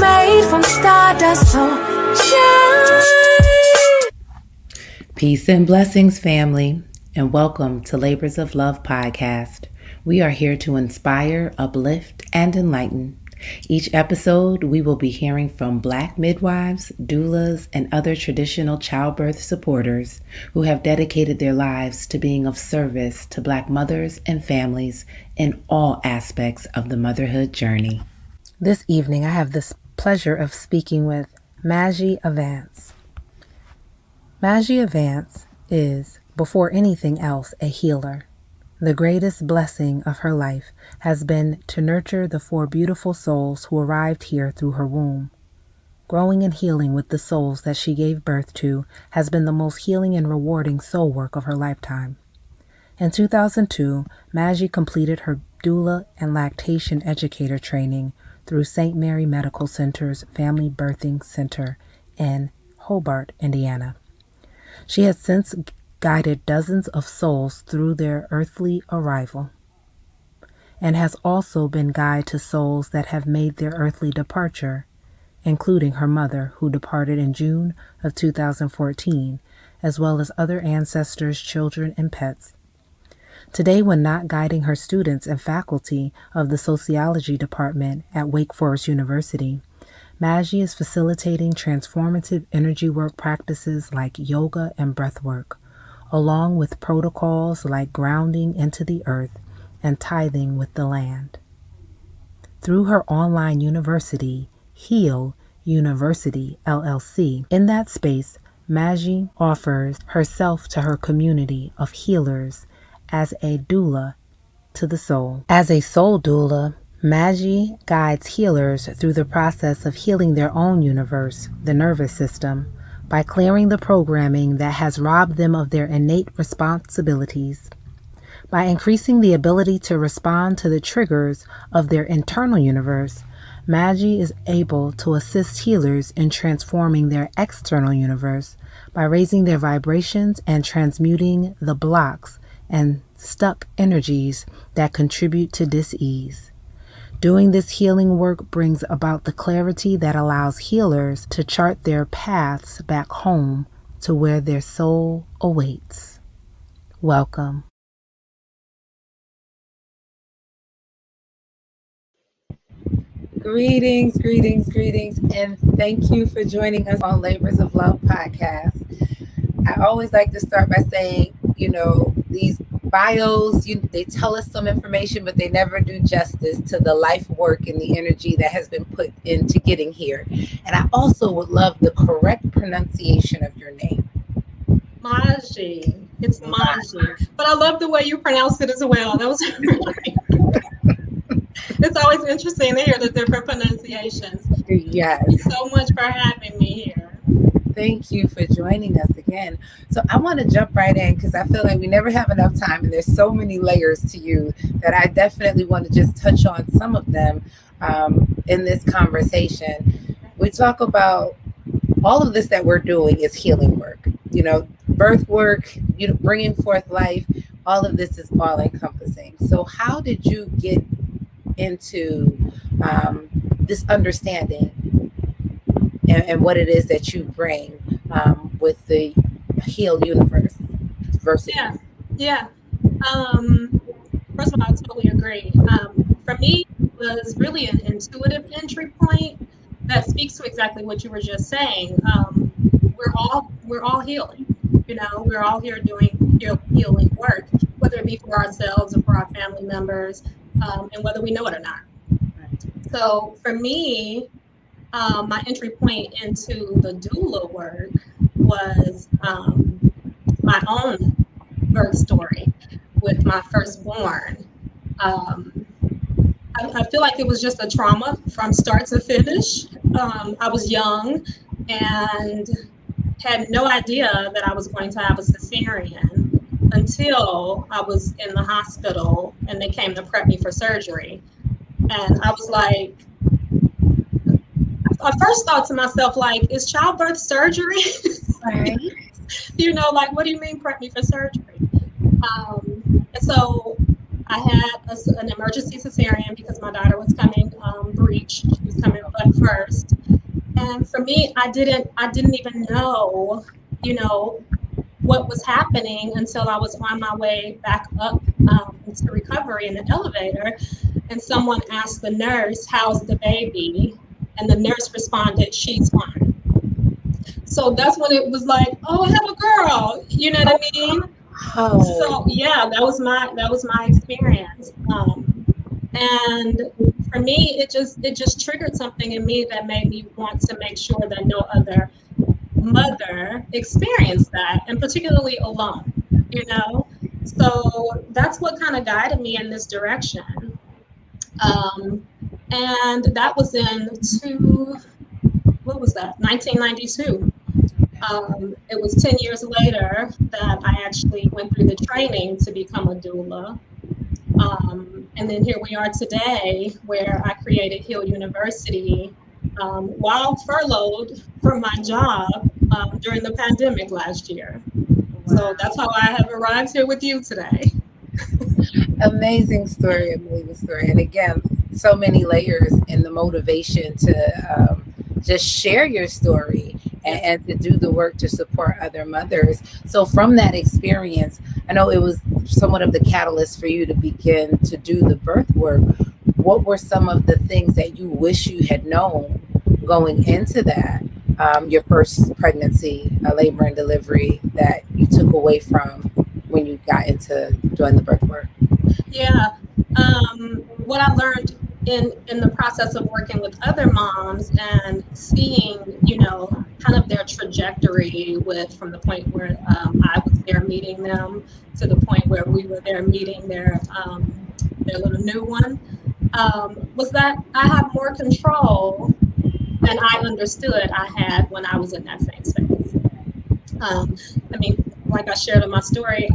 made from stardust, so shine. Peace and blessings, family, and welcome to Labors of Love podcast. We are here to inspire, uplift, and enlighten. Each episode, we will be hearing from Black midwives, doulas, and other traditional childbirth supporters who have dedicated their lives to being of service to Black mothers and families in all aspects of the motherhood journey. This evening, I have the pleasure of speaking with Maji Avance. Maji Avance is, before anything else, a healer. The greatest blessing of her life has been to nurture the 4 beautiful souls who arrived here through her womb. Growing and healing with the souls that she gave birth to has been the most healing and rewarding soul work of her lifetime. In 2002, Maji completed her Doula and Lactation Educator training through St. Mary Medical Center's Family Birthing Center in Hobart, Indiana. She has since guided dozens of souls through their earthly arrival, and has also been guide to souls that have made their earthly departure, including her mother, who departed in June of 2014, as well as other ancestors, children, and pets. Today, when not guiding her students and faculty of the Sociology department at Wake Forest University, Maji is facilitating transformative energy work practices like yoga and breath work, along with protocols like grounding into the earth and tithing with the land. Through her online university, H.E.A.L Youniversity, LLC, in that space, Maji offers herself to her community of healers as a doula to the soul. As a soul doula, Maji guides healers through the process of healing their own universe, the nervous system, by clearing the programming that has robbed them of their innate responsibilities. By increasing the ability to respond to the triggers of their internal universe, Maji is able to assist healers in transforming their external universe by raising their vibrations and transmuting the blocks and stuck energies that contribute to dis-ease. Doing this healing work brings about the clarity that allows healers to chart their paths back home to where their soul awaits. Welcome. Greetings, and thank you for joining us on Labors of Love podcast. I always like to start by saying, these bios, they tell us some information, but they never do justice to the life work and the energy that has been put into getting here. And I also would love the correct pronunciation of your name. Maji. It's Maji. But I love the way you pronounce it as well. That was It's always interesting to hear the different pronunciations. Yes. Thank you so much for having me here. Thank you for joining us again. So I want to jump right in because I feel like we never have enough time, and there's so many layers to you that I definitely want to just touch on some of them in this conversation. We talk about all of this that we're doing is healing work, birth work, bringing forth life. All of this is all encompassing. So how did you get into this understanding and what it is that you bring with the H.E.A.L University? Yeah. First of all, I totally agree. For me, it was really an intuitive entry point that speaks to exactly what you were just saying. We're all healing. We're all here doing healing work, whether it be for ourselves or for our family members, and whether we know it or not. So for me, my entry point into the doula work was my own birth story with my firstborn. I feel like it was just a trauma from start to finish. I was young and had no idea that I was going to have a cesarean until I was in the hospital and they came to prep me for surgery. And I was like, I first thought to myself, like, is childbirth surgery? Right. What do you mean prep me for surgery? And so I had an emergency cesarean because my daughter was coming breech. She was coming butt first. And for me, I didn't even know, you know, what was happening until I was on my way back up to recovery in the elevator, and someone asked the nurse, "How's the baby?" And the nurse responded, "She's fine." So that's when it was like, "Oh, I have a girl." You know what I mean? Oh, So yeah, that was my experience. And for me, it just triggered something in me that made me want to make sure that no other mother experienced that, and particularly alone, you know? So that's what kind of guided me in this direction. Um, and that was in what was that, 1992. It was 10 years later that I actually went through the training to become a doula. And then here we are today, where I created H.E.A.L University while furloughed from my job during the pandemic last year. So wow. that's how I have arrived here with you today. Amazing story. And again, so many layers in the motivation to just share your story Yeah. and to do the work to support other mothers. So, from that experience, I know it was somewhat of the catalyst for you to begin to do the birth work. What were some of the things that you wish you had known going into that? Your first pregnancy, labor and delivery, that you took away from when you got into doing the birth work? Yeah. What I learned in the process of working with other moms and seeing, kind of their trajectory with from the point where I was there meeting them to the point where we were there meeting their little new one, was that I have more control than I understood I had when I was in that same space. Um, I mean, like I shared in my story,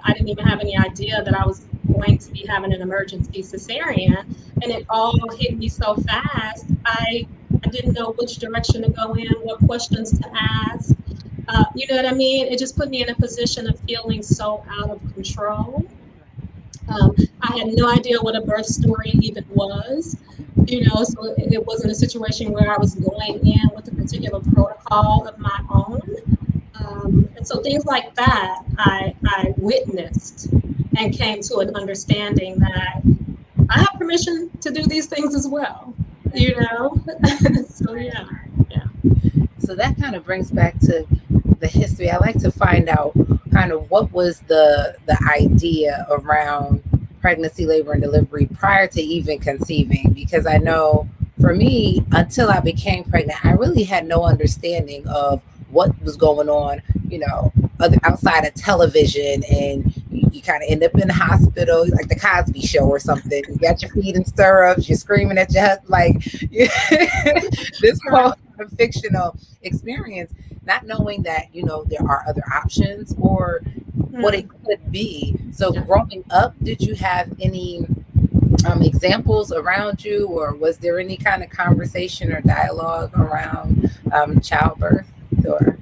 I didn't even have any idea that I was going to be having an emergency cesarean, and it all hit me so fast. I didn't know which direction to go in, what questions to ask. You know what I mean? It just put me in a position of feeling so out of control. I had no idea what a birth story even was. So it wasn't a situation where I was going in with a particular protocol of my own. And so things like that, I witnessed and came to an understanding that I have permission to do these things as well, you know? So yeah, yeah. So that kind of brings back to the history. I like to find out kind of what was the idea around pregnancy, labor, and delivery prior to even conceiving, because I know for me, until I became pregnant, I really had no understanding of what was going on, other outside of television, and you kind of end up in the hospital, like the Cosby Show or something. You got your feet in stirrups, you're screaming at your husband, like this Right. whole fictional experience, not knowing that there are other options or what it Mm, could be. So yeah. growing up, did you have any examples around you, or was there any kind of conversation or dialogue around childbirth? Or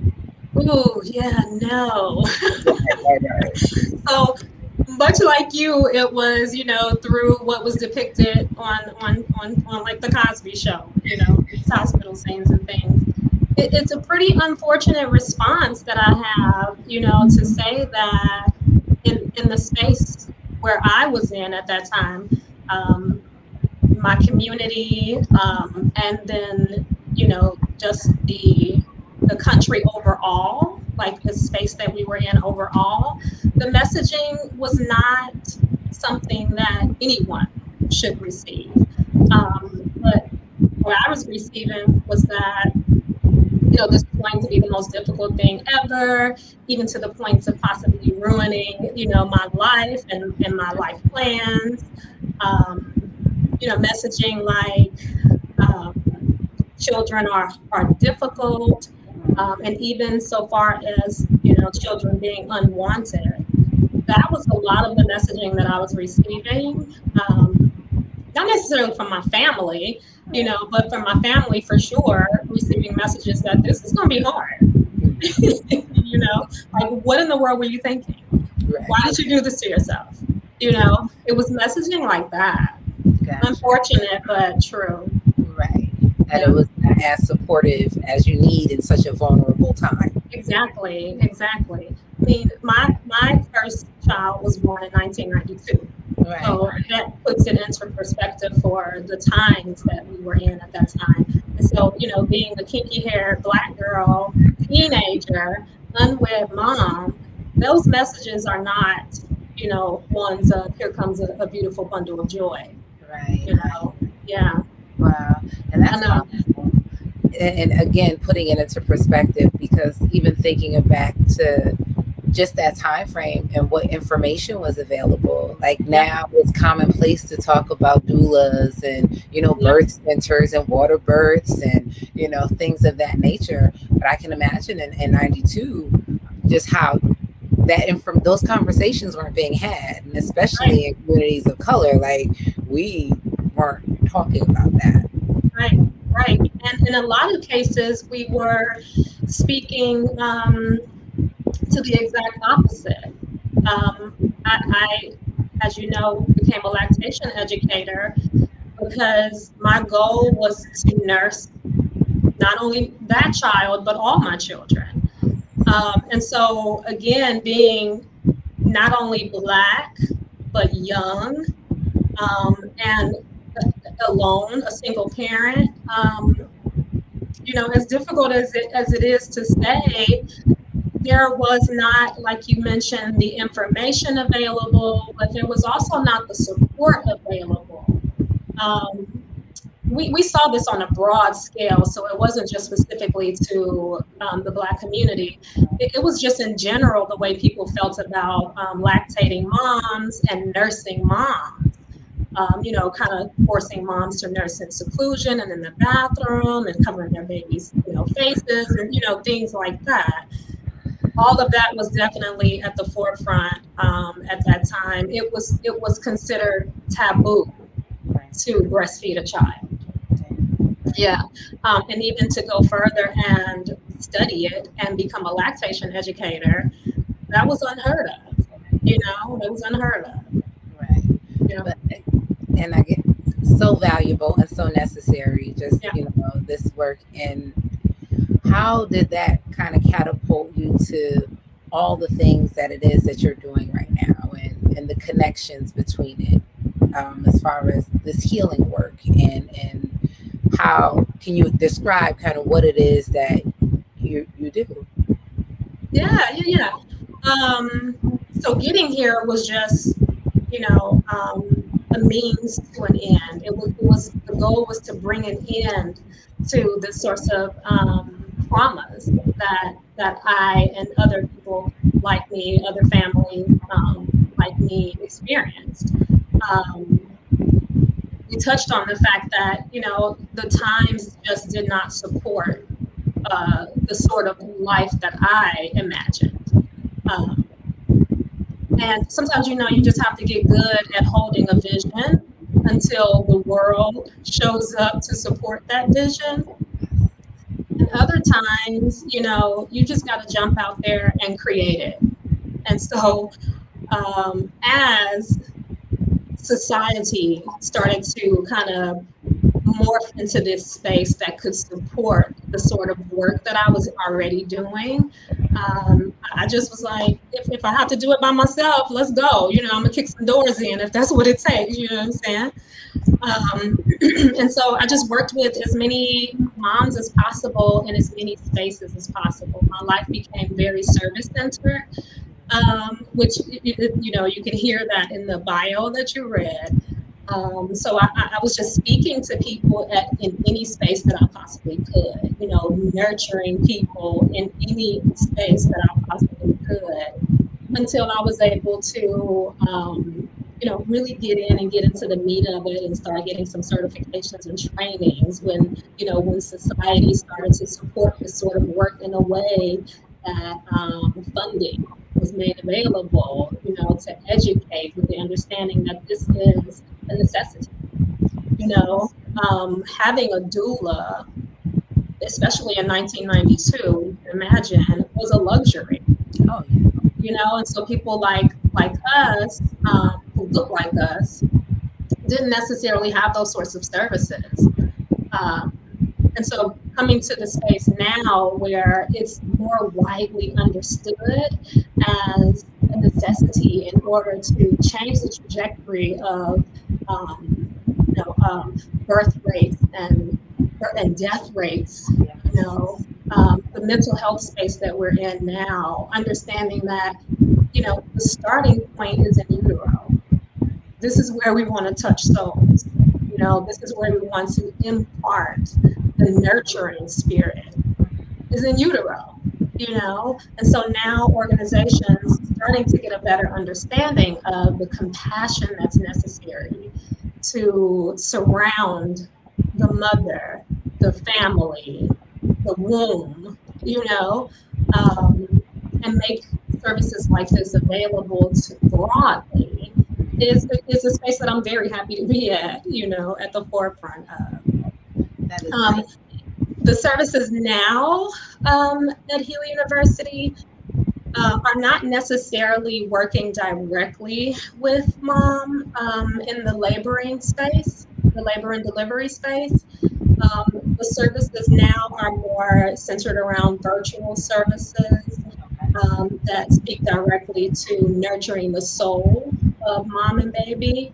Ooh, yeah, no. right. So much like you, it was, through what was depicted on like the Cosby Show, these hospital scenes and things. It's a pretty unfortunate response that I have, to say that in the space where I was in at that time, um, my community, and then just the country overall, like the space that we were in overall, the messaging was not something that anyone should receive. But what I was receiving was that this is going to be the most difficult thing ever, even to the point of possibly ruining, my life and my life plans. Um, messaging like um, children are difficult, and even so far as children being unwanted. That was a lot of the messaging that I was receiving. Not necessarily from my family, but from my family for sure, receiving messages that this is going to be hard. Like what in the world were you thinking? Why Right. did you do this to yourself? It was messaging like that. Gotcha. Unfortunate, but true. Right. that it was not as supportive as you need in such a vulnerable time. Exactly, exactly. I mean, my first child was born in 1992. Right. So that puts it into perspective for the times that we were in at that time. And so, being a kinky haired Black girl, teenager, unwed mom, those messages are not, ones of here comes a beautiful bundle of joy, Right. you Right. know? Yeah, Wow. And I that's know. powerful. And again, putting it into perspective, because even thinking it back to just that time frame and what information was available. Like Yeah, now it's commonplace to talk about doulas and, yeah, birth centers and water births and, things of that nature. But I can imagine in 92, just how those conversations weren't being had, and right, especially in communities of color, like we weren't talking about that. right, right. And in a lot of cases, we were speaking to the exact opposite. I, as you know, became a lactation educator because my goal was to nurse not only that child, but all my children. And so, again, being not only Black, but young, and alone, a single parent, as difficult as it is to say, there was not, like you mentioned, the information available, but there was also not the support available. Um, we saw this on a broad scale, so it wasn't just specifically to the Black community. It was just in general the way people felt about lactating moms and nursing moms. Kind of forcing moms to nurse in seclusion and in the bathroom and covering their babies, faces and things like that. All of that was definitely at the forefront at that time. It was considered taboo to breastfeed a child. Yeah, and even to go further and study it and become a lactation educator, that was unheard of. That was unheard of. Right. Yeah, But and I get so valuable and so necessary. Just yeah. this work. And how did that kind of catapult you to all the things that it is that you're doing right now, and the connections between it, as far as this healing work, and how can you describe kind of what it is that you do? Yeah, yeah, yeah. So getting here was just, a means to an end. It was the goal was to bring an end to the sorts of traumas that I and other people like me, other families like me experienced. Um, we touched on the fact that the times just did not support the sort of life that I imagined. Um, and sometimes, you just have to get good at holding a vision until the world shows up to support that vision. And other times, you just got to jump out there and create it. And so, as society started to kind of morph into this space that could support the sort of work that I was already doing. I just was like, if I have to do it by myself, let's go. I'm gonna kick some doors in if that's what it takes. You know what I'm saying? And so I just worked with as many moms as possible in as many spaces as possible. My life became very service centered, which you can hear that in the bio that you read. So I was just speaking to people in any space that I possibly could, nurturing people in any space that I possibly could until I was able to, really get in and get into the meat of it and start getting some certifications and trainings when society started to support this sort of work in a way that funding was made available, to educate with the understanding that this is a necessity. Having a doula, especially in 1992, you can imagine, was a luxury. Oh yeah. And so people like us, who look like us, didn't necessarily have those sorts of services. Um, And so coming to the space now where it's more widely understood as a necessity in order to change the trajectory of birth rates and death rates, the mental health space that we're in now, understanding that, the starting point is in utero. This is where we want to touch souls. This is where we want to impart the nurturing spirit is in utero. And so now organizations starting to get a better understanding of the compassion that's necessary to surround the mother, the family, the womb, and make services like this available to broadly is a space that I'm very happy to be at the forefront of. That is nice. The services now at H.E.A.L University are not necessarily working directly with mom in the laboring space, the labor and delivery space. The services now are more centered around virtual services that speak directly to nurturing the soul of mom and baby.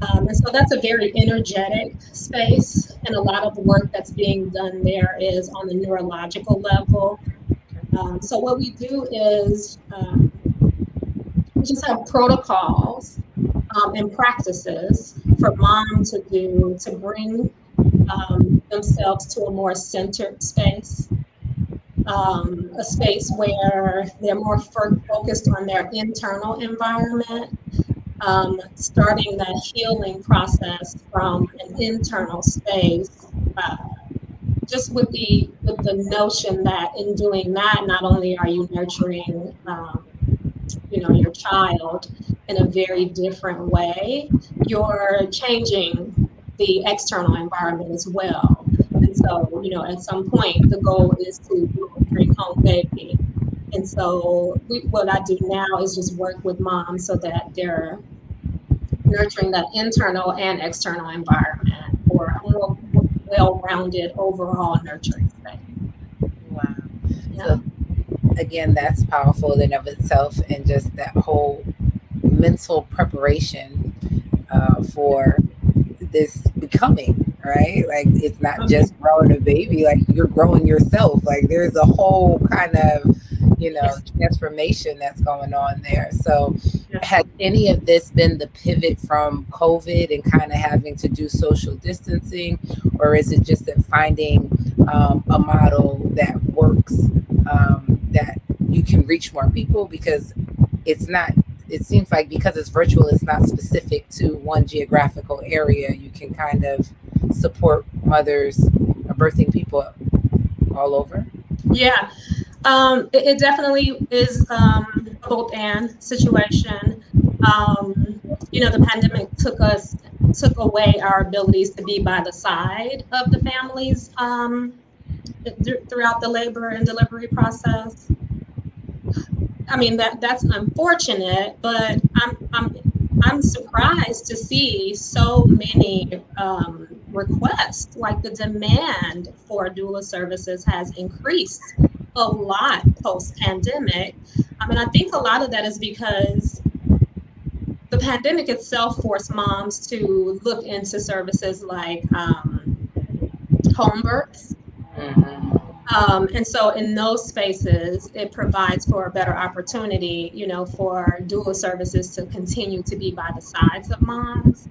And so that's a very energetic space. And a lot of the work that's being done there is on the neurological level. So what we do is we just have protocols and practices for mom to do to bring themselves to a more centered space, a space where they're more focused on their internal environment, starting that healing process from an internal space, just with the notion that in doing that, not only are you nurturing your child in a very different way, you're changing the external environment as well. And so, at some point, the goal is to bring home baby. And so what I do now is just work with moms so that they're nurturing that internal and external environment for a more well-rounded overall nurturing space. Wow. Yeah. So again, that's powerful in and of itself, and just that whole mental preparation for this becoming, right? Like, it's not just growing a baby, like you're growing yourself. Like, there's a whole kind of transformation that's going on there. So has any of this been the pivot from COVID and kind of having to do social distancing, or is it just that finding a model that works, that you can reach more people? Because it seems like because it's virtual, it's not specific to one geographical area. You can kind of support mothers, birthing people all over. Yeah, it definitely is a both and situation. The pandemic took away our abilities to be by the side of the families throughout the labor and delivery process. I mean, that's unfortunate, but I'm surprised to see so many requests. Like, the demand for doula services has increased a lot post-pandemic. I mean, I think a lot of that is because the pandemic itself forced moms to look into services like home births. And so in those spaces, it provides for a better opportunity, for doula services to continue to be by the sides of moms.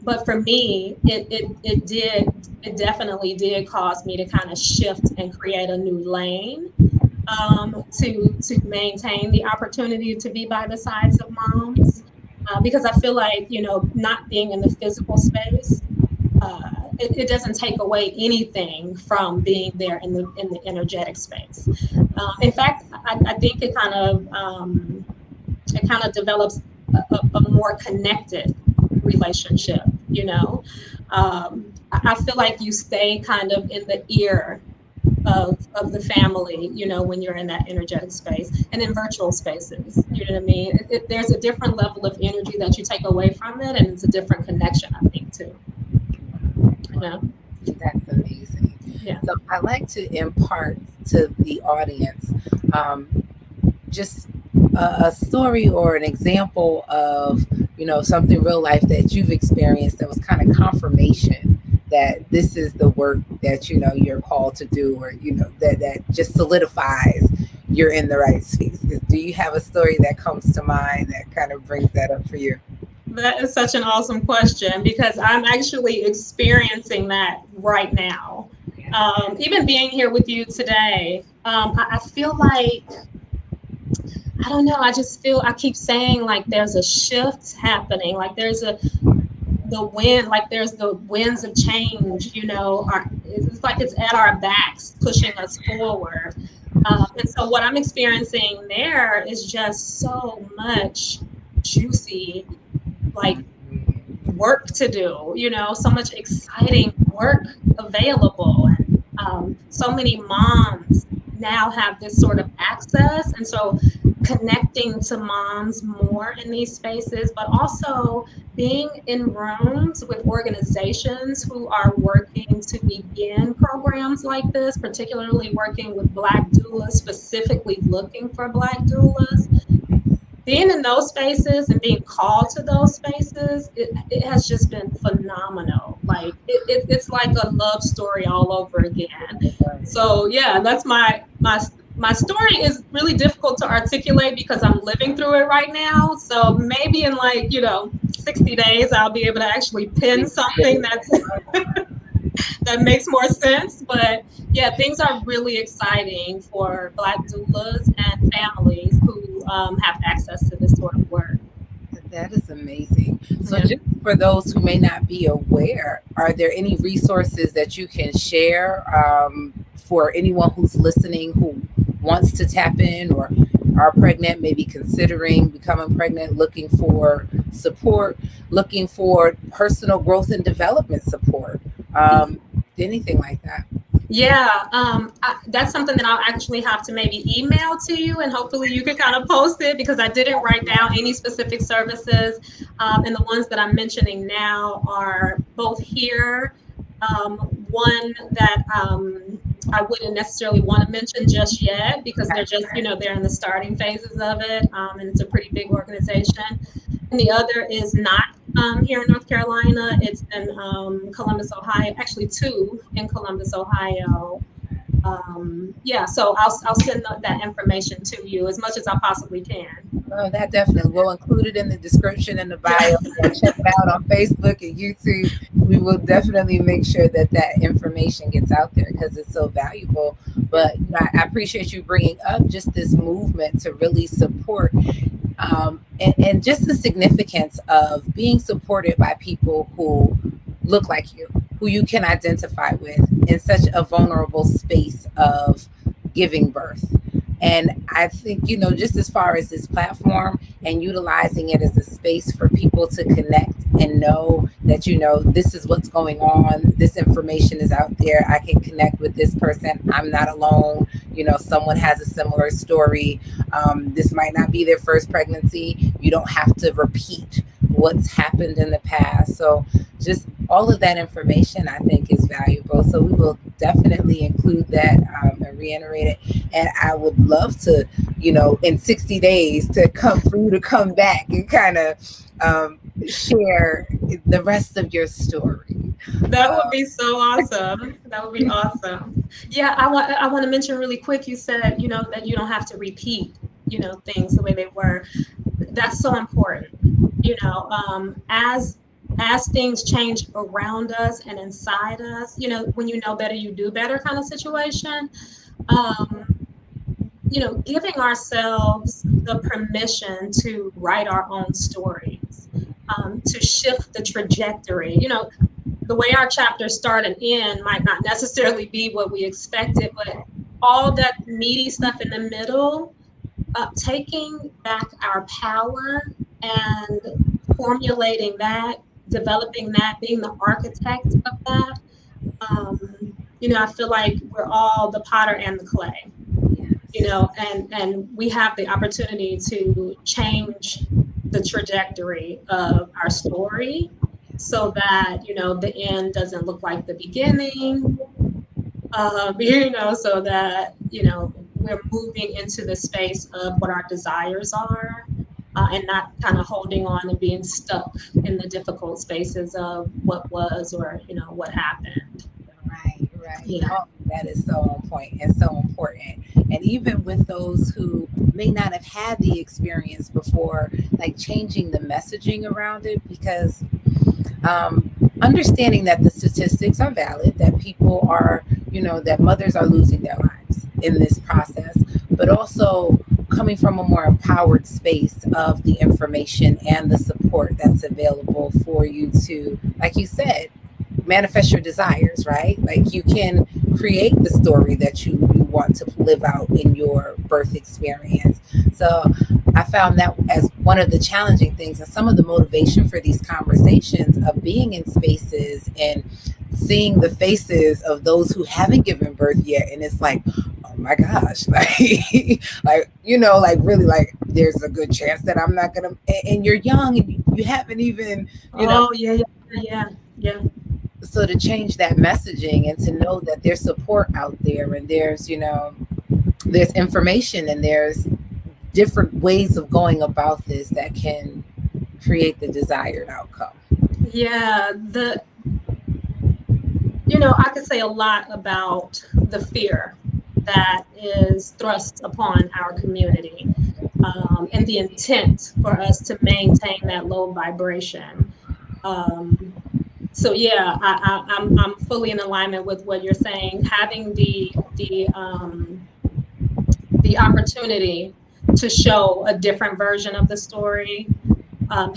But for me, it definitely did cause me to kind of shift and create a new lane to maintain the opportunity to be by the sides of moms. Because I feel like, not being in the physical space, it doesn't take away anything from being there in the energetic space. In fact, I think it kind of develops a more connected relationship. I feel like you stay kind of in the ear of the family, when you're in that energetic space, and in virtual spaces, you know what I mean? There's a different level of energy that you take away from it, and it's a different connection, I think, too. That's amazing. Yeah. So I like to impart to the audience just a story or an example of, something real life that you've experienced that was kind of confirmation that this is the work that you're called to do, or that just solidifies you're in the right space. Do you have a story that comes to mind that kind of brings that up for you? That is such an awesome question because I'm actually experiencing that right now. Even being here with you today, I feel like, I don't know, I just feel, I keep saying like there's a shift happening, like the wind, like there's the winds of change, it's like it's at our backs pushing us forward. And so what I'm experiencing there is just so much juicy, like work to do, so much exciting work available. And so many moms now have this sort of access. And so connecting to moms more in these spaces, but also being in rooms with organizations who are working to begin programs like this, particularly working with Black doulas, specifically looking for Black doulas. Being in those spaces and being called to those spaces, it has just been phenomenal. Like it's like a love story all over again. So yeah, that's my story is really difficult to articulate because I'm living through it right now. So maybe in like 60 days I'll be able to actually pin something that makes more sense. But yeah, things are really exciting for Black doulas and families who have access to this sort of work. That is amazing. So, Yeah. just for those who may not be aware, are there any resources that you can share for anyone who's listening who wants to tap in or are pregnant, maybe considering becoming pregnant, looking for support, looking for personal growth and development support, anything like that? Yeah, that's something that I'll actually have to maybe email to you, and hopefully you can kind of post it because I didn't write down any specific services. And the ones that I'm mentioning now are both here. One that I wouldn't necessarily want to mention just yet because they're just, they're in the starting phases of it, and it's a pretty big organization. And the other is not here in North Carolina. It's in Columbus, Ohio. Actually, two in Columbus, Ohio. Yeah, so I'll send that information to you as much as I possibly can. Oh, that definitely. We'll include it in the description and the Yeah. bio. Check it out on Facebook and YouTube. We will definitely make sure that that information gets out there because it's so valuable. But I appreciate you bringing up just this movement to really support and just the significance of being supported by people who look like you, who you can identify with in such a vulnerable space of giving birth. And I think, just as far as this platform and utilizing it as a space for people to connect and know that, this is what's going on. This information is out there. I can connect with this person. I'm not alone. Someone has a similar story. This might not be their first pregnancy. You don't have to repeat what's happened in the past. So just all of that information I think is valuable. So we will definitely include that and reiterate it. And I would love to, in 60 days to come for you to come back and kind of share the rest of your story. That would be so awesome. That would be awesome. Yeah, I want to mention really quick. You said, that you don't have to repeat, things the way they were. That's so important. As things change around us and inside us, when you know better, you do better kind of situation. Um, giving ourselves the permission to write our own stories, to shift the trajectory. The way our chapters start and end might not necessarily be what we expected, but all that meaty stuff in the middle, taking back our power and formulating that, developing that, being the architect of that. Um, I feel like we're all the potter and the clay, and we have the opportunity to change the trajectory of our story. so that, the end doesn't look like the beginning, so that, we're moving into the space of what our desires are, and not kind of holding on and being stuck in the difficult spaces of what was, or, what happened. Right. Yeah. Oh, that is so on point and so important. And even with those who may not have had the experience before, like changing the messaging around it, because understanding that the statistics are valid, that people are, that mothers are losing their lives in this process, but also coming from a more empowered space of the information and the support that's available for you to, like you said, manifest your desires, right? Like you can create the story that you want to live out in your birth experience. So I found that as one of the challenging things and some of the motivation for these conversations of being in spaces and seeing the faces of those who haven't given birth yet. And it's like, oh my gosh, like, like really like there's a good chance that I'm not going to, and you're young and you haven't even, Oh, yeah. so to change that messaging and to know that there's support out there and there's information and there's different ways of going about this that can create the desired outcome. Yeah, I could say a lot about the fear that is thrust upon our community, and the intent for us to maintain that low vibration. So yeah, I'm fully in alignment with what you're saying. Having the opportunity to show a different version of the story,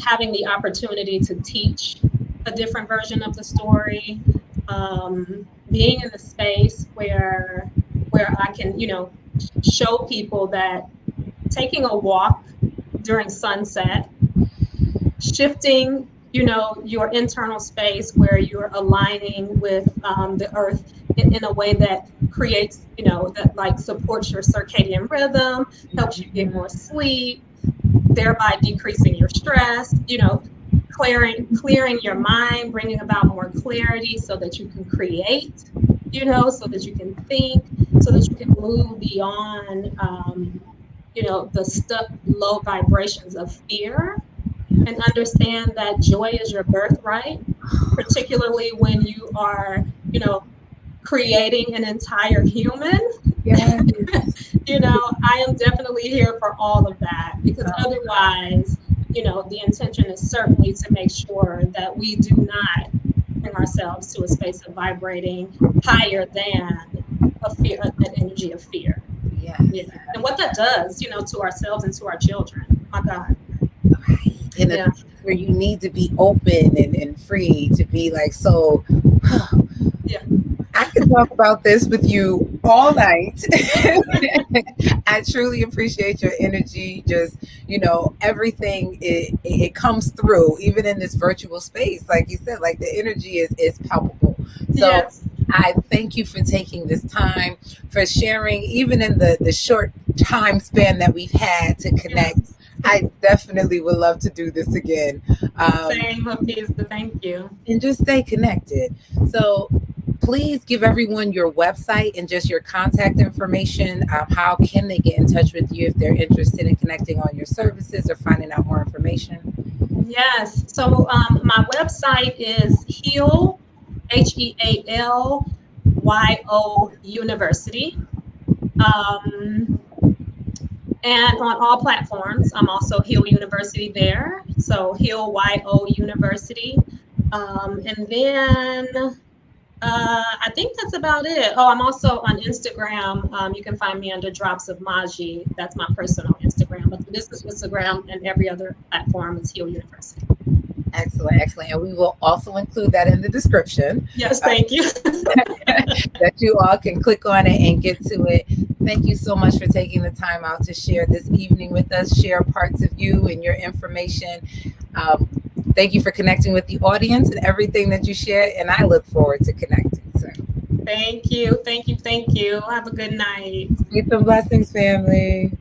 having the opportunity to teach a different version of the story, being in a space where I can, show people that taking a walk during sunset, shifting, your internal space where you're aligning with the earth in a way that creates, that like supports your circadian rhythm, helps you get more sleep, thereby decreasing your stress, clearing your mind, bringing about more clarity so that you can create, so that you can think, so that you can move beyond, the stuck low vibrations of fear, and understand that joy is your birthright, particularly when you are, creating an entire human. Yeah. I am definitely here for all of that, because otherwise, the intention is certainly to make sure that we do not bring ourselves to a space of vibrating higher than a fear, an energy of fear. Yeah. Yes. And what that does, to ourselves and to our children. My God. In a Yeah. place where you need to be open and free to be like, so Yeah. I could talk about this with you all night. I truly appreciate your energy. Just, everything it comes through, even in this virtual space. Like you said, like the energy is palpable. So Yes. I thank you for taking this time, for sharing, even in the short time span that we've had to connect. Yes. I definitely would love to do this again. Same, Hafeeza. Thank you. And just stay connected. So please give everyone your website and just your contact information. How can they get in touch with you if they're interested in connecting on your services or finding out more information? Yes. So my website is H.E.A.L, H.E.A.L University. Um, and on all platforms, I'm also H.E.A.L University there. So H.E.A.L University. And then I think that's about it. Oh, I'm also on Instagram. You can find me under Drops of Maji. That's my personal Instagram. But the business Instagram and every other platform is H.E.A.L University. Excellent. And we will also include that in the description. Yes, thank you. That you all can click on it and get to it. Thank you so much for taking the time out to share this evening with us, share parts of you and your information. Thank you for connecting with the audience and everything that you share. And I look forward to connecting. So, Thank you. Have a good night. peace and blessings, family.